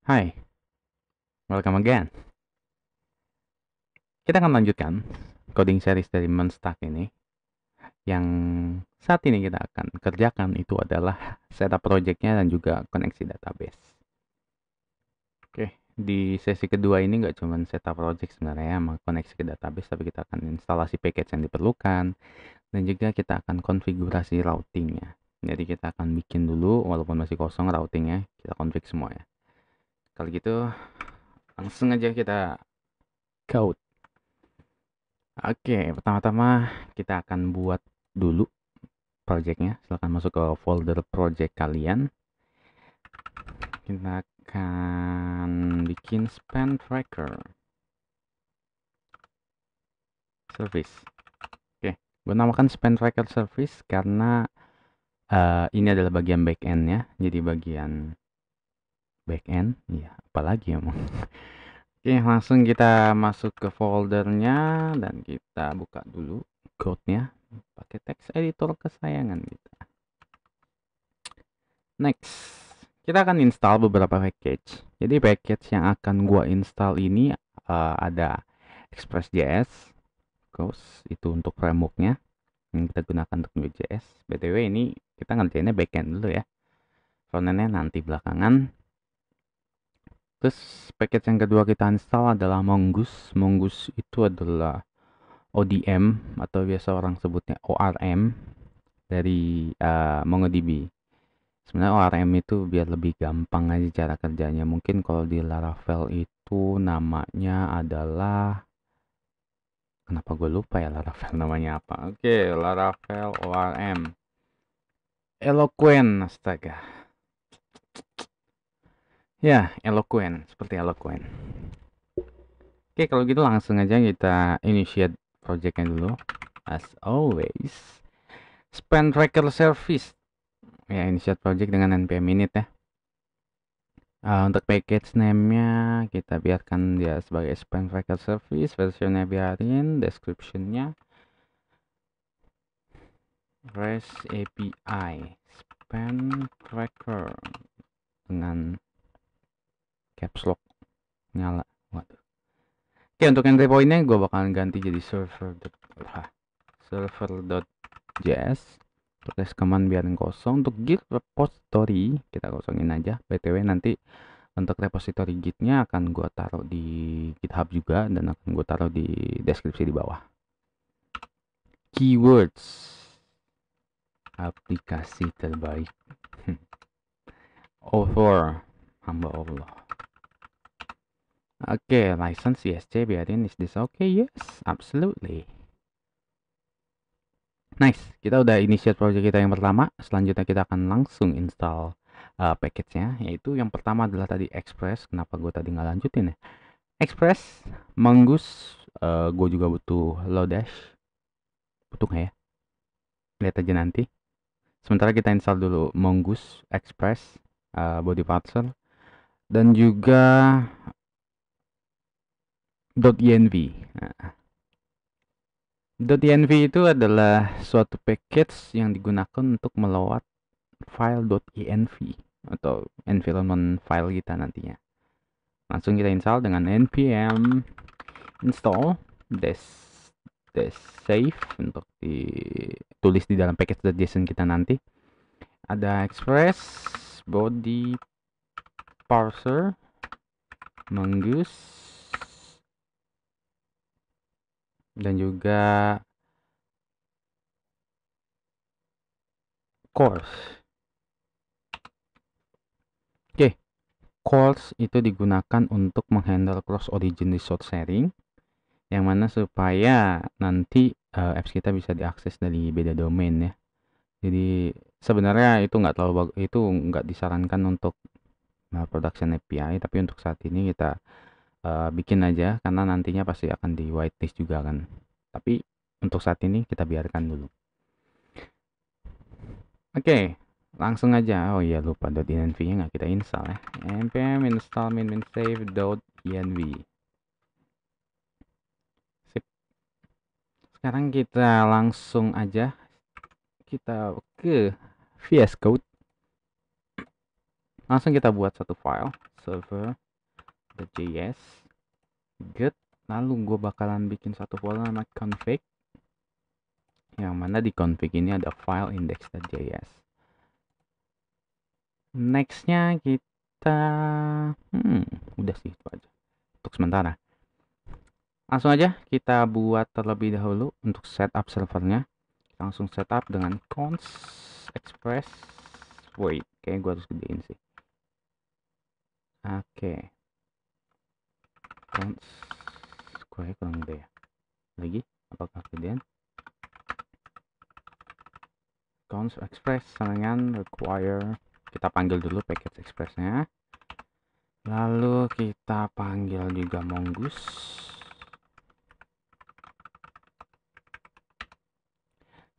Hai, welcome again. Kita akan lanjutkan coding series dari Menstack ini. Yang saat ini kita akan kerjakan itu adalah setup projectnya dan juga koneksi database. Oke, di sesi kedua ini nggak cuma setup project sebenarnya sama koneksi ke database, tapi kita akan instalasi package yang diperlukan dan juga kita akan konfigurasi routingnya. Jadi kita akan bikin dulu, walaupun masih kosong routingnya, kita config semua ya. Kalau gitu, langsung aja kita code. Oke, pertama-tama kita akan buat dulu projectnya. Silahkan masuk ke folder project kalian. Kita akan bikin spend tracker service. Oke, gue namakan spend tracker service karena ini adalah bagian backend-nya. Jadi bagian backend, ya apalagi emang. Oke, langsung kita masuk ke foldernya dan kita buka dulu code-nya pakai text editor kesayangan kita. Next, kita akan install beberapa package. Jadi package yang akan gua install ini ada Express.js, itu untuk frameworknya yang kita gunakan untuk Node.js. BTW ini kita ngerjainnya backend dulu ya. Frontendnya nanti belakangan. Terus package yang kedua kita install adalah Mongoose. Mongoose itu adalah ODM atau biasa orang sebutnya ORM dari MongoDB. Sebenarnya ORM itu biar lebih gampang aja cara kerjanya. Mungkin kalau di Laravel itu namanya adalah, kenapa gue lupa ya Laravel namanya apa? Oke, Laravel ORM. Eloquent, astaga. Ya, Eloquent, seperti Eloquent. Oke, kalau gitu langsung aja kita initiate projectnya dulu. As always, spend tracker service. Ya, initiate project dengan npm init ya. Untuk package name-nya kita biarkan dia sebagai spam tracker service, versionnya biarin, description-nya REST API spam tracker dengan caps lock nyala. Waduh. Oke, untuk entry point-nya gue bakalan ganti jadi server.js. Terus command biarin kosong. Untuk git repository kita kosongin aja. BTW nanti untuk repository gitnya akan gue taruh di GitHub juga dan akan gue taruh di deskripsi di bawah. Keywords aplikasi terbaik author hamba Allah. Oke, license CSC biarin. Is this okay? Yes, absolutely. Nice, kita udah initiate project kita yang pertama. Selanjutnya kita akan langsung install package-nya, yaitu yang pertama adalah tadi Express. Kenapa gue tadi nggak lanjutin ya? Express, Mongoose, gue juga butuh Lodash. Butuh nggak ya? Lihat aja nanti. Sementara kita install dulu Mongoose Express, body parser, dan juga .env. Nah, .env itu adalah suatu package yang digunakan untuk melawat file .env atau environment file kita nantinya. Langsung kita install dengan npm install save untuk ditulis di dalam package.json kita nanti. Ada express body parser mongoose dan juga course. Oke, course itu digunakan untuk menghandle cross origin resource sharing, yang mana supaya nanti apps kita bisa diakses dari beda domain ya. Jadi sebenarnya itu nggak disarankan untuk production API, tapi untuk saat ini kita bikin aja karena nantinya pasti akan di whitelist juga kan. Tapi untuk saat ini kita biarkan dulu. Oke, langsung aja. Oh iya, lupa .env-nya nggak kita install ya. npm install min save .env. Sip. Sekarang kita langsung aja kita ke VS Code. Langsung kita buat satu file server.js. Good. Lalu gue bakalan bikin satu folder nama config, yang mana di config ini ada file index.js. Nextnya kita udah sih itu aja untuk sementara. Langsung aja kita buat terlebih dahulu untuk setup servernya. Langsung setup dengan const express void. Kayaknya gue harus gedein sih. Oke. Const gue kurang gede ya. Lagi apakah gedean? Const express dengan require, kita panggil dulu package expressnya, lalu kita panggil juga mongoose,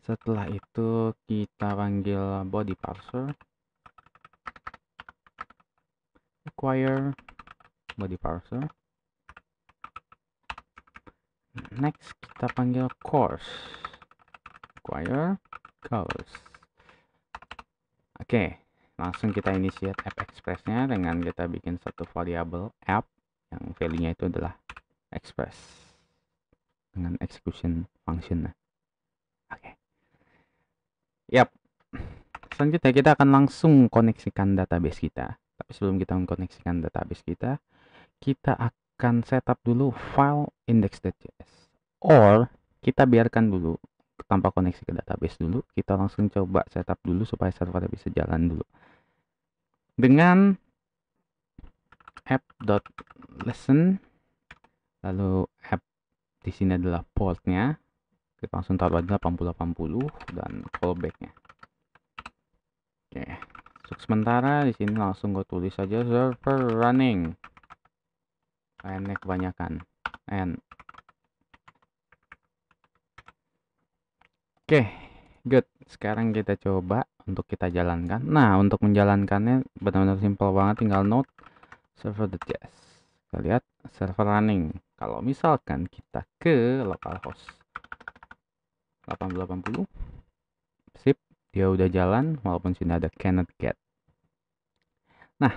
setelah itu kita panggil body parser, require body parser, next kita panggil course, require course. Oke, langsung kita initiate app express-nya dengan kita bikin satu variable app yang value-nya itu adalah express dengan execution function. Oke. Yap. Selanjutnya kita akan langsung koneksikan database kita. Tapi sebelum kita mengkoneksikan database kita akan setup dulu file index.js. Or kita biarkan dulu tanpa koneksi ke database dulu, kita langsung coba setup dulu supaya servernya bisa jalan dulu. Dengan app.listen, lalu app di sini adalah portnya, kita langsung taruh aja 8080 dan callbacknya. Oke, untuk sementara di sini langsung gue tulis saja server running. N kebanyakan. N. Oke, good. Sekarang kita coba untuk kita jalankan. Nah, untuk menjalankannya benar-benar simple banget, tinggal node server.js. Kita lihat server running. Kalau misalkan kita ke localhost 8080, sip, dia udah jalan walaupun sini ada cannot get. Nah,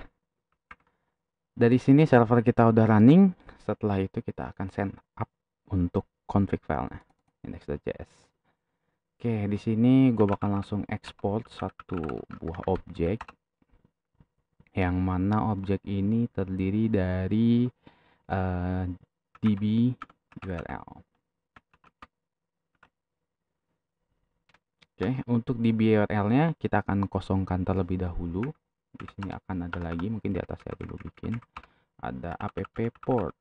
dari sini server kita udah running. Setelah itu kita akan send up untuk config filenya index.js. Oke, di sini gue bakal langsung export satu buah objek, yang mana objek ini terdiri dari db URL. Oke, untuk db URL-nya kita akan kosongkan terlebih dahulu. Di sini akan ada lagi, mungkin di atasnya dulu bikin ada app port,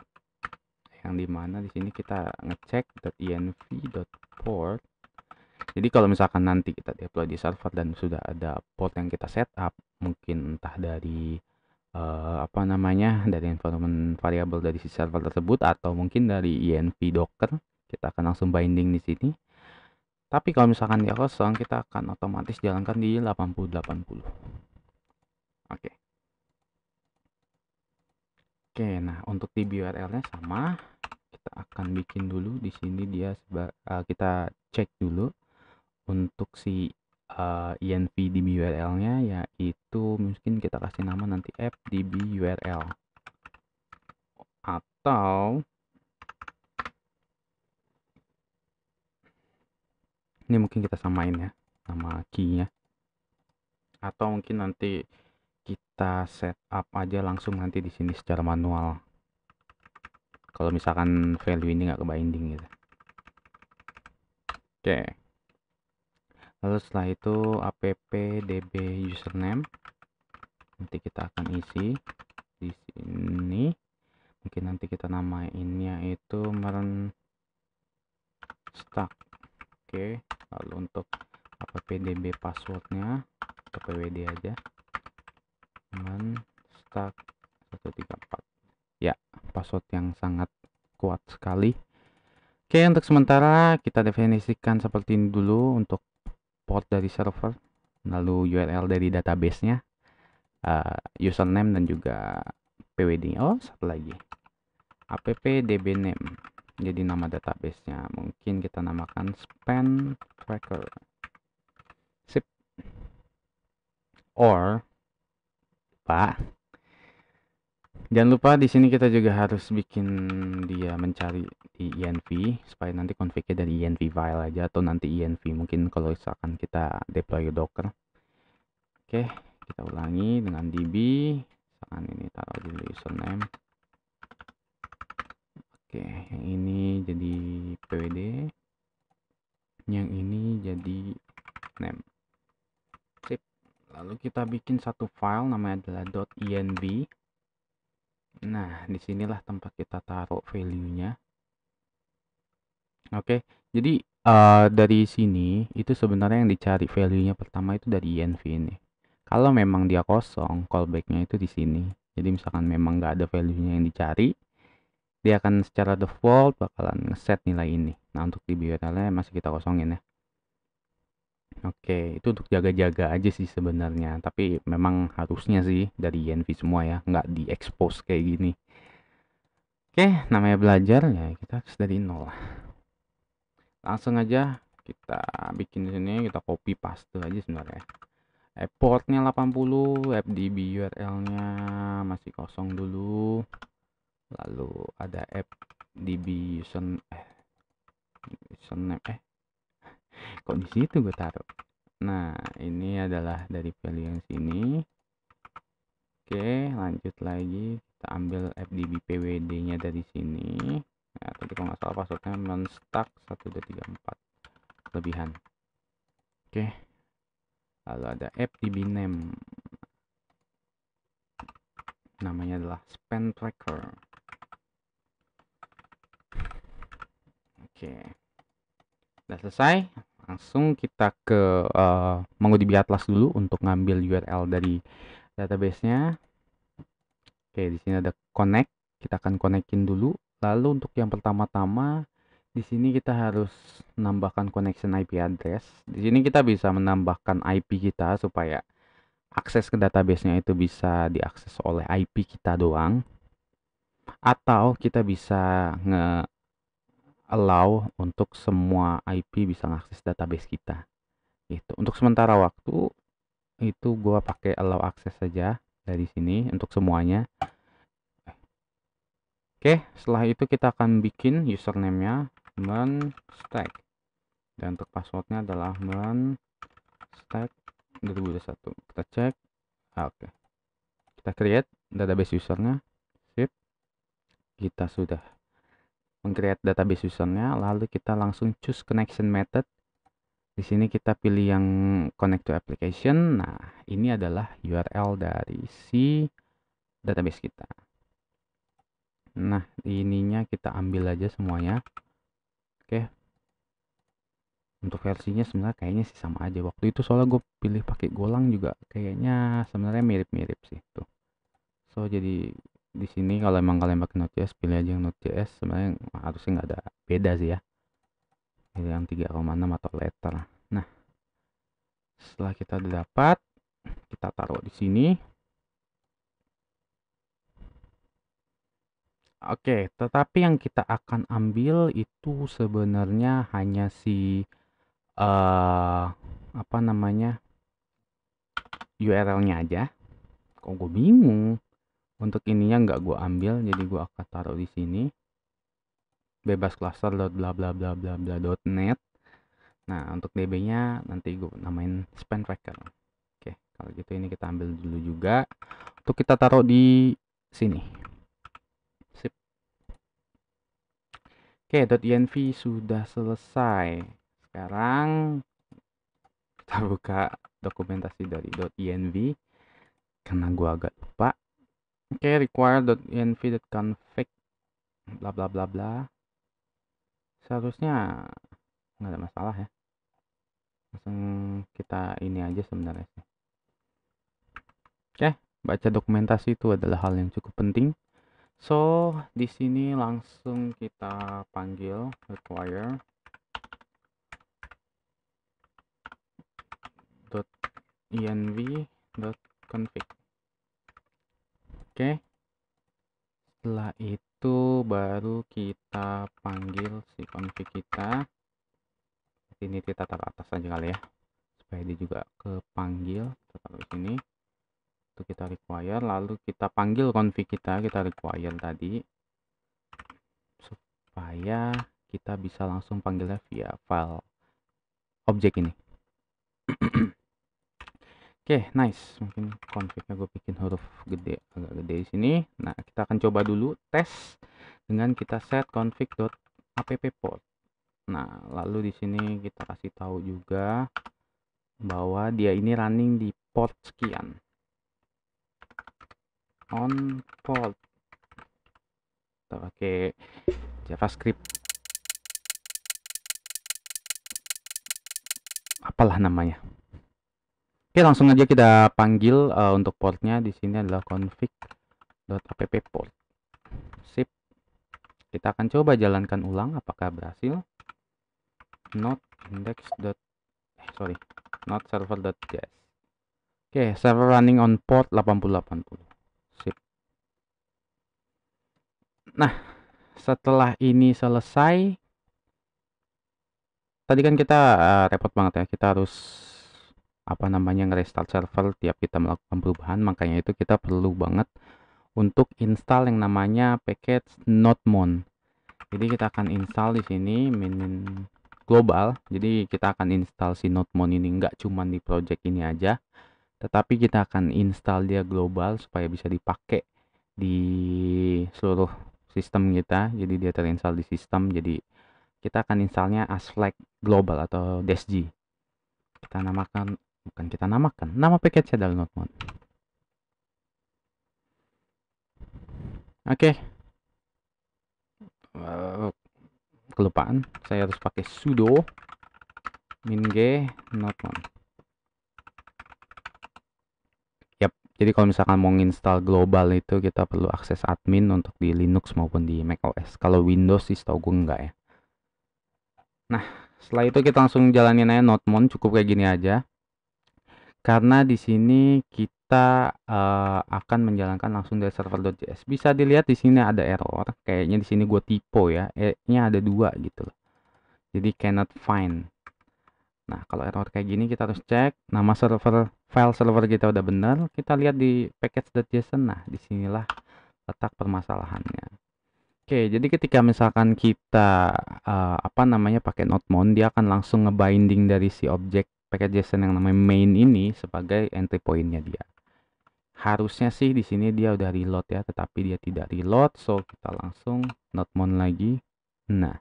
yang dimana di sini kita ngecek .env.port. Jadi kalau misalkan nanti kita deploy di server dan sudah ada port yang kita setup, mungkin entah dari dari environment variable dari si server tersebut atau mungkin dari env docker, kita akan langsung binding di sini. Tapi kalau misalkan dia kosong, kita akan otomatis jalankan di 8080. Oke. Oke, nah untuk db URL-nya sama, kita akan bikin dulu di sini dia kita cek dulu untuk si env db URL-nya, yaitu mungkin kita kasih nama nanti app db URL, atau ini mungkin kita samain ya nama key-nya, atau mungkin nanti kita setup aja langsung nanti di sini secara manual kalau misalkan value ini nggak ke binding gitu. Oke. Lalu setelah itu app db username nanti kita akan isi di sini. Mungkin nanti kita namainnya itu meren stack. Oke. Lalu untuk app db passwordnya pwd aja, meren stack 134. Ya, password yang sangat kuat sekali. Oke, untuk sementara kita definisikan seperti ini dulu untuk port dari server, lalu URL dari database-nya, username dan juga pwd. Oh, satu lagi, app dbname, jadi nama database-nya mungkin kita namakan span tracker. Sip. Or lupa. Jangan lupa di sini kita juga harus bikin dia mencari di env supaya nanti config-nya dari env file aja atau nanti env mungkin kalau misalkan kita deploy ke Docker. Oke, kita ulangi dengan db. Misalkan ini taruh di username. Oke, yang ini jadi pwd, yang ini jadi name. Sip. Lalu kita bikin satu file namanya adalah .env. Nah, disinilah tempat kita taruh value-nya. Oke, jadi dari sini itu sebenarnya yang dicari value-nya pertama itu dari env ini. Kalau memang dia kosong, callback-nya itu di sini. Jadi misalkan memang nggak ada value-nya yang dicari, dia akan secara default bakalan ngeset nilai ini. Nah, untuk di URL-nya masih kita kosongin ya. Oke, itu untuk jaga-jaga aja sih sebenarnya. Tapi memang harusnya sih dari env semua ya, nggak di-expose kayak gini. Oke, namanya belajar ya kita harus dari nol. Langsung aja kita bikin di sini, kita copy paste aja sebenarnya. Portnya 80, fdb URL-nya masih kosong dulu. Lalu ada fdb username kok di situ gue taruh. Nah, ini adalah dari value yang sini. Oke, lanjut lagi. Kita ambil fdb pwd-nya dari sini. Nah, tadi kalau nggak salah passwordnya menstack 1234 kelebihan. Oke. Lalu ada fdb name. Namanya adalah spend tracker. Oke. Udah selesai. Langsung kita ke MongoDB Atlas dulu untuk ngambil URL dari database-nya. Oke, di sini ada connect. Kita akan connectin dulu. Lalu untuk yang pertama-tama di sini kita harus menambahkan connection IP address. Di sini kita bisa menambahkan IP kita supaya akses ke database-nya itu bisa diakses oleh IP kita doang. Atau kita bisa allow untuk semua IP bisa mengakses database kita. Gitu. Untuk sementara waktu itu gua pakai allow access saja dari sini untuk semuanya. Oke, setelah itu kita akan bikin username-nya menstack. Dan untuk passwordnya adalah menstack 2021. Kita cek. Oke. Kita create database usernya. Sip. Kita sudah meng-create database usernya, lalu kita langsung choose connection method. Di sini kita pilih yang connect to application. Nah, ini adalah URL dari si database kita. Nah, ininya kita ambil aja semuanya. Oke. Untuk versinya sebenarnya kayaknya sih sama aja. Waktu itu soalnya gue pilih pakai Golang juga kayaknya sebenarnya mirip-mirip sih tuh. So jadi di sini kalau emang kalian pakai Node.js pilih aja yang Node.js, sebenarnya harusnya nggak ada beda sih ya. Pilih yang 3,6 atau letter. Nah, setelah kita udah dapat, kita taruh di sini. Oke, tetapi yang kita akan ambil itu sebenarnya hanya si apa namanya URL-nya aja. Kok gue bingung. Untuk ininya nggak gue ambil, jadi gue akan taruh di sini. Bebas cluster bla bla bla bla bla .net. Nah, untuk db-nya nanti gue namain spend tracker. Oke, kalau gitu ini kita ambil dulu juga. Untuk kita taruh di sini. Sip. Oke, .env sudah selesai. Sekarang kita buka dokumentasi dari .env karena gue agak lupa. Oke, require.env.config bla bla bla bla. Seharusnya nggak ada masalah ya. Langsung kita ini aja sebenarnya sih. Oke, baca dokumentasi itu adalah hal yang cukup penting. So, di sini langsung kita panggil require .env.config. Oke. Setelah itu baru kita panggil si config kita. Ini kita taruh atas aja kali ya, supaya dia juga kepanggil. Kita taruh di sini. itu kita require, lalu kita panggil config kita require tadi supaya kita bisa langsung panggilnya via file objek ini. Oke, nice. Mungkin config-nya gue bikin huruf gede, agak gede di sini. Nah, kita akan coba dulu tes dengan kita set config.appport. Nah, lalu di sini kita kasih tahu juga bahwa dia ini running di port sekian. On port. Kita pakai JavaScript. Apalah namanya. Oke, langsung aja kita panggil untuk portnya di sini adalah config.appport. Sip. Kita akan coba jalankan ulang apakah berhasil. Not server.js. Oke, server running on port 8080. Sip. Nah, setelah ini selesai, tadi kan kita repot banget ya, kita harus nge-restart server tiap kita melakukan perubahan. Makanya itu kita perlu banget untuk install yang namanya package nodemon. Jadi kita akan install di sini min global. Jadi kita akan install si nodemon ini nggak cuma di project ini aja, tetapi kita akan install dia global supaya bisa dipakai di seluruh sistem kita. Jadi dia terinstall di sistem. Jadi kita akan installnya as flag global atau -g. Kita namakan, nama package adalah nodemon. Oke. Kelupaan, saya harus pakai sudo min-g nodemon. Yap, jadi kalau misalkan mau install global itu kita perlu akses admin untuk di Linux maupun di macOS. Kalau Windows sih setahu gue enggak ya. Nah, setelah itu kita langsung jalanin aja nodemon, cukup kayak gini aja. Karena di sini kita akan menjalankan langsung dari server.js. Bisa dilihat di sini ada error, kayaknya di sini gue typo ya, nya ada 2 gitu loh. Jadi cannot find. Nah, kalau error kayak gini kita harus cek nama file server kita udah benar. Kita lihat di package.json. Nah, disinilah letak permasalahannya. Oke, jadi ketika misalkan kita pakai nodemon, dia akan langsung ngebinding dari si objek package.json yang namanya main ini sebagai entry point-nya dia. Harusnya sih di sini dia udah reload ya, tetapi dia tidak reload, so kita langsung nodemon lagi. Nah,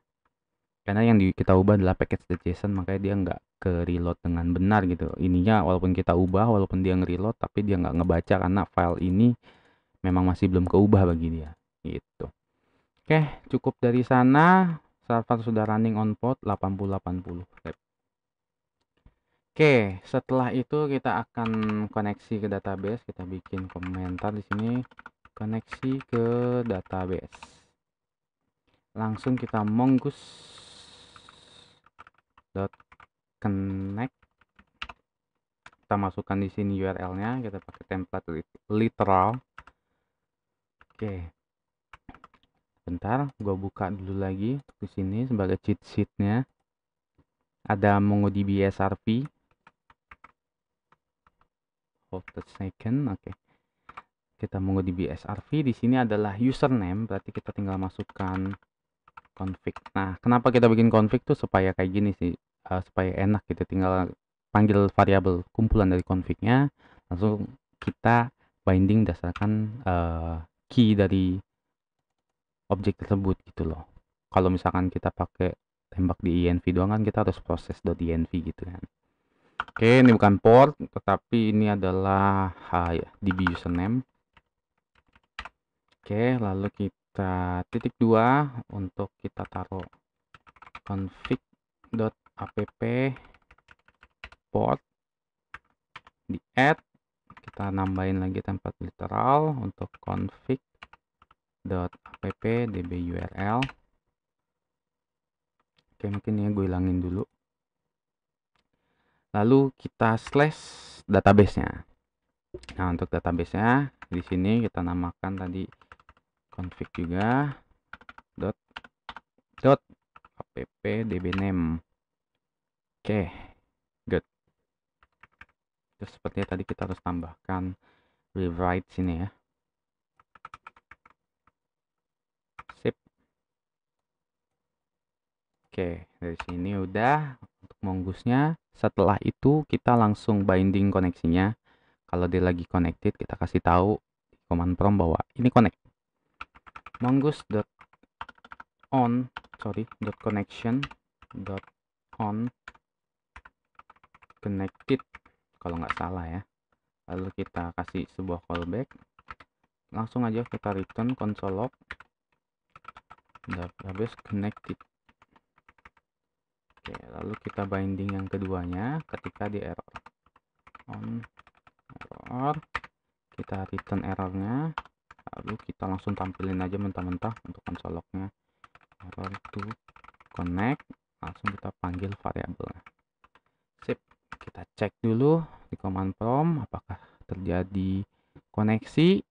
karena yang kita ubah adalah package.json, makanya dia nggak ke reload dengan benar gitu. Ininya walaupun kita ubah, walaupun dia nge-reload, tapi dia nggak ngebaca karena file ini memang masih belum keubah bagi dia gitu. Oke, cukup dari sana. Server sudah running on port 8080. Oke, setelah itu kita akan koneksi ke database. Kita bikin komentar di sini, koneksi ke database. Langsung kita mongoose.connect. Kita masukkan di sini URL-nya. Kita pakai template literal. Oke. Bentar, gue buka dulu lagi di sini sebagai cheat sheet-nya. Ada MongoDB SRV. Hold a second, oke. Kita MongoDB SRV. Di sini adalah username, berarti kita tinggal masukkan config. Nah, kenapa kita bikin config tuh supaya kayak gini sih, supaya enak gitu. Tinggal panggil variabel kumpulan dari config-nya, langsung kita binding berdasarkan key dari objek tersebut gitu loh. Kalau misalkan kita pakai tembak di env doang kan kita harus proses .env gitu kan. Oke, ini bukan port tetapi ini adalah db username. Oke, lalu kita titik 2 untuk kita taruh config.app port di add, kita nambahin lagi template literal untuk config.app db-url. Oke, mungkin ya gue hilangin dulu. Lalu kita slash database-nya. Nah, untuk database-nya di sini kita namakan tadi config juga .app dbname. Oke, good. Terus seperti tadi kita harus tambahkan rewrite sini ya. Sip. Oke, dari sini udah untuk mongoose-nya. Setelah itu kita langsung binding koneksinya. Kalau dia lagi connected, kita kasih tahu di command prompt bahwa ini connect. mongoose.connection.on connected kalau nggak salah ya. Lalu kita kasih sebuah callback. Langsung aja kita return console log database connected. Oke, lalu kita binding yang keduanya ketika di error. On error, kita return errornya, lalu kita langsung tampilin aja mentah-mentah untuk console lognya. Error to connect, langsung kita panggil variabel. Sip, kita cek dulu di command prompt apakah terjadi koneksi,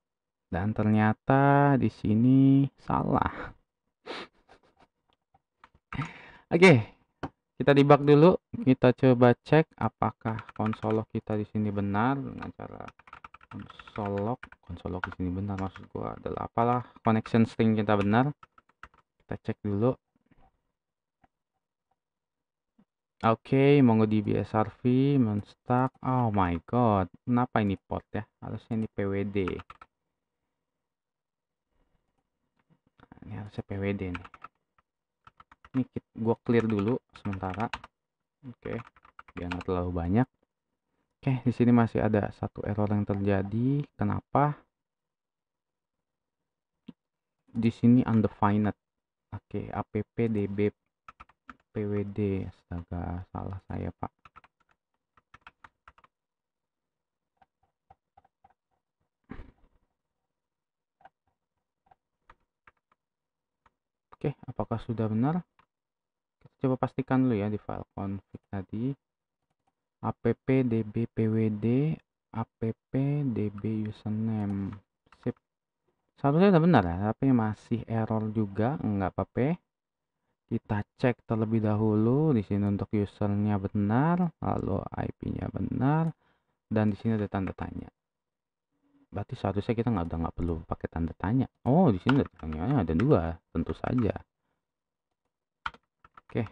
dan ternyata di sini salah. Oke, kita debug dulu. Kita coba cek apakah console log kita di sini benar dengan cara console log di sini benar, maksud gua adalah apalah connection string kita benar. Kita cek dulu. Oke, MongoDB SRV menstack. Oh my god, kenapa ini port ya? Harusnya ini PWD. Nah, ini harusnya PWD nih. Ini gua clear dulu sementara. Oke, biar nggak terlalu banyak. Oke, di sini masih ada satu error yang terjadi. Kenapa? Di sini undefined. Oke, appdb pwd. Astaga, salah saya, Pak. Oke, apakah sudah benar? Kita coba pastikan dulu ya di file config tadi. appdb pwd appdb username. Sip. Seharusnya sudah benar ya, tapi masih error juga, nggak apa-apa. Kita cek terlebih dahulu di sini untuk usernya benar, lalu IP-nya benar, dan di sini ada tanda tanya. Berarti seharusnya kita nggak perlu pakai tanda tanya. Oh, di sini ada dua, tentu saja. Oke,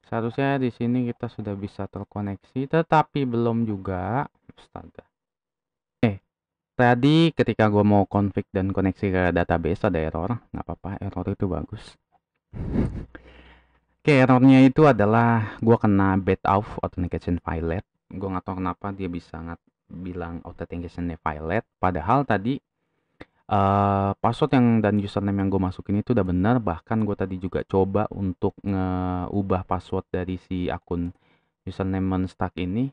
seharusnya di sini kita sudah bisa terkoneksi, tetapi belum juga. Astaga. Tadi ketika gue mau config dan koneksi ke database ada error, nggak apa-apa, error itu bagus. Oke, errornya itu adalah gue kena bad authentication violate. Gue nggak tahu kenapa dia bisa bilang authentication violate. Padahal tadi password dan username yang gue masukin itu udah benar. Bahkan gue tadi juga coba untuk ngeubah password dari si akun username Monstack ini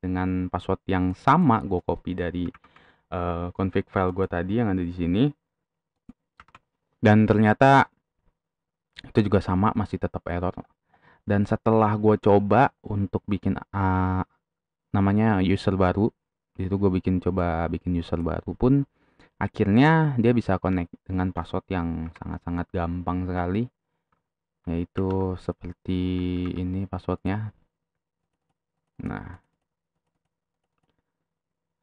dengan password yang sama. Gue copy dari config file gue tadi yang ada di sini. Dan ternyata itu juga sama, masih tetap error. Dan setelah gue coba untuk bikin namanya user baru, itu gue coba bikin user baru pun akhirnya dia bisa connect dengan password yang sangat-sangat gampang sekali, yaitu seperti ini passwordnya. Nah,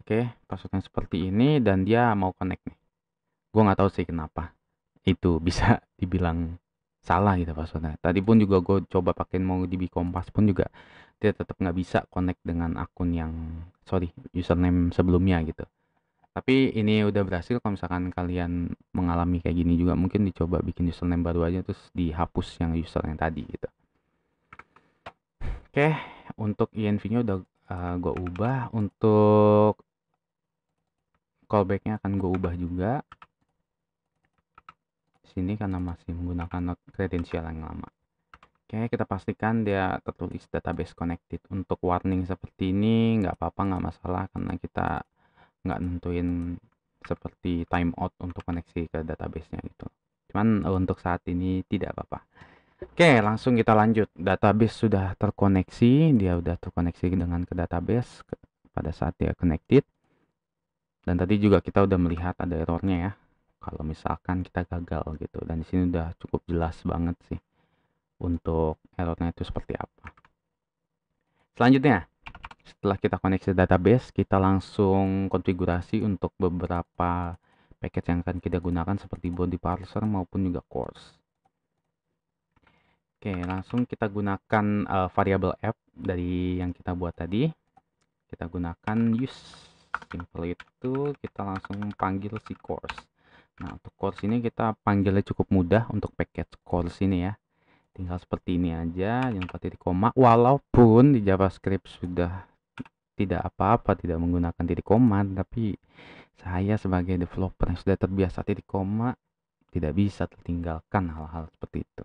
oke, passwordnya seperti ini dan dia mau connect nih. Gue nggak tahu sih kenapa itu bisa dibilang salah gitu passwordnya. Tadi pun juga gue coba pakai MongoDB Kompas pun juga dia tetap nggak bisa connect dengan akun yang username sebelumnya gitu. Tapi ini udah berhasil. Kalau misalkan kalian mengalami kayak gini juga, mungkin dicoba bikin username baru aja terus dihapus yang user yang tadi gitu. Oke, untuk env-nya udah gue ubah. Untuk callback-nya akan gue ubah juga sini karena masih menggunakan kredensial yang lama. Oke, kita pastikan dia tertulis database connected. Untuk warning seperti ini nggak apa-apa, nggak masalah karena kita nggak nentuin seperti timeout untuk koneksi ke database-nya gitu. Cuman untuk saat ini tidak apa-apa. Oke, langsung kita lanjut. Database sudah terkoneksi, dia udah terkoneksi dengan ke database pada saat dia connected. Dan tadi juga kita udah melihat ada errornya ya. Kalau misalkan kita gagal gitu. Dan di sini udah cukup jelas banget sih untuk errornya itu seperti apa. Selanjutnya, Setelah kita koneksi database, kita langsung konfigurasi untuk beberapa package yang akan kita gunakan seperti body parser maupun juga course. Oke, langsung kita gunakan variable app dari yang kita buat tadi. Kita gunakan use. Simple itu kita langsung panggil si course. Nah, untuk course ini kita panggilnya cukup mudah untuk package course ini ya. Tinggal seperti ini aja, yang 4 titik koma. Walaupun di JavaScript sudah tidak apa-apa tidak menggunakan titik koma, tapi saya sebagai developer yang sudah terbiasa titik koma tidak bisa tertinggalkan hal-hal seperti itu.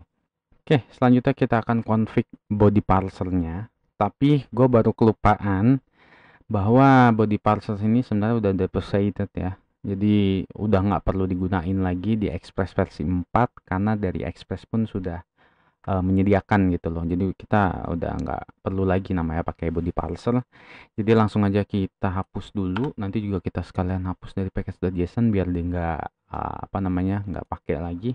Oke, selanjutnya kita akan config body parsernya. Tapi gue baru kelupaan bahwa body parser ini sebenarnya udah deprecated ya. Jadi udah nggak perlu digunain lagi di Express versi 4 karena dari Express pun sudah menyediakan gitu loh. Jadi kita udah nggak perlu lagi namanya pakai body parser. Jadi langsung aja kita hapus dulu. Nanti juga kita sekalian hapus dari package.json biar dia nggak nggak pakai lagi.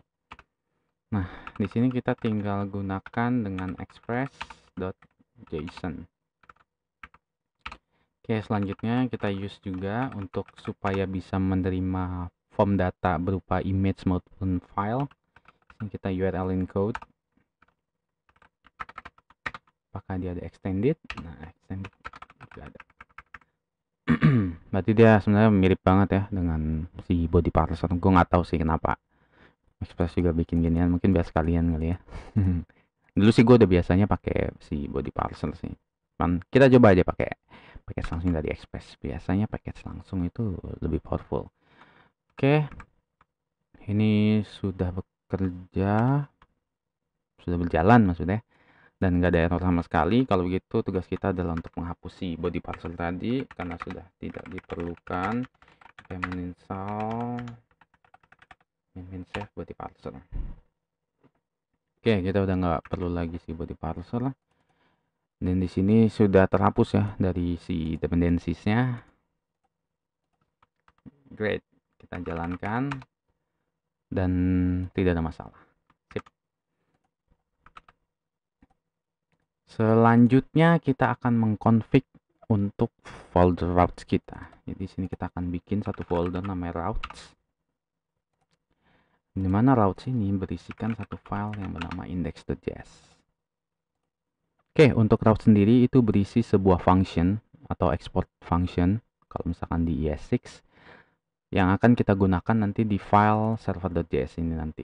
Nah, di sini kita tinggal gunakan dengan express.json. Oke, selanjutnya kita use juga untuk supaya bisa menerima form data berupa image maupun file. Ini kita URL encode. Apakah dia ada extended? Nah, extended juga ada. Berarti dia sebenarnya mirip banget ya dengan si body parser. Gue nggak tahu sih kenapa Express juga bikin ginian, mungkin biar sekalian kali ya. Dulu sih gue udah biasanya pakai si body parser sih. Kita coba aja pakai package langsung dari Express. Biasanya package langsung itu lebih powerful. Oke, ini sudah bekerja, sudah berjalan maksudnya, dan nggak ada error sama sekali. Kalau begitu tugas kita adalah untuk menghapus si body parser tadi karena sudah tidak diperlukan. Kita meninstall save body parser. Oke, kita udah nggak perlu lagi si body parser lah. Dan di sini sudah terhapus ya dari si dependencies-nya. Great, kita jalankan dan tidak ada masalah. Sip. Selanjutnya kita akan mengkonfig untuk folder routes kita. Jadi di sini kita akan bikin satu folder namanya routes. Di mana routes ini berisikan satu file yang bernama index.js. Oke, untuk route sendiri itu berisi sebuah function atau export function kalau misalkan di ES6 yang akan kita gunakan nanti di file server.js ini nanti.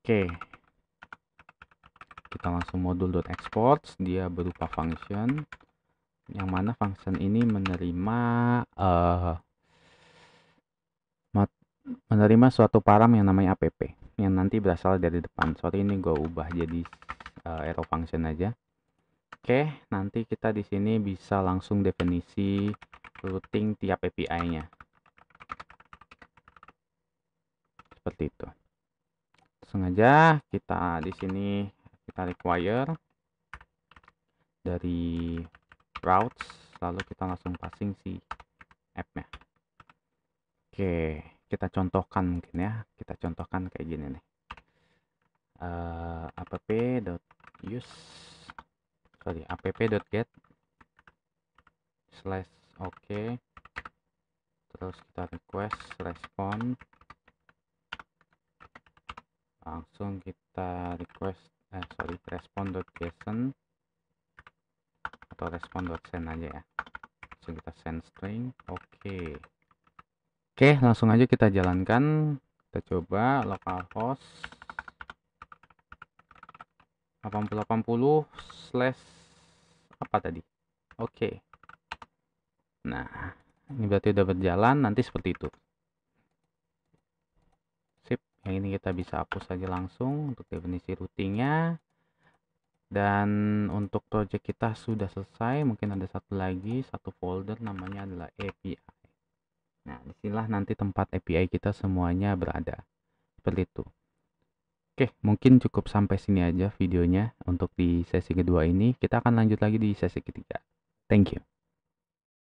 Oke, kita langsung modul.export, dia berupa function yang mana function ini menerima suatu param yang namanya app yang nanti berasal dari depan. Sorry, ini gue ubah jadi arrow function aja. Oke, nanti kita di sini bisa langsung definisi routing tiap API-nya. Seperti itu. Sengaja kita di sini kita require dari routes, lalu kita langsung passing si app-nya. Oke, kita contohkan mungkin ya. Kita contohkan kayak gini nih. app.get /ok, terus kita request respond, langsung kita request respond.json atau respond.send aja ya. Langsung kita send string. Oke, langsung aja kita jalankan. Kita coba localhost 8080 / apa tadi. Oke, nah ini berarti udah berjalan. Nanti seperti itu. Sip, yang ini kita bisa hapus saja langsung untuk definisi routingnya. Dan untuk project kita sudah selesai. Mungkin ada satu lagi, satu folder namanya adalah API. Nah, disinilah nanti tempat API kita semuanya berada. Seperti itu. Oke, mungkin cukup sampai sini aja videonya untuk di sesi kedua ini. Kita akan lanjut lagi di sesi ketiga. Thank you.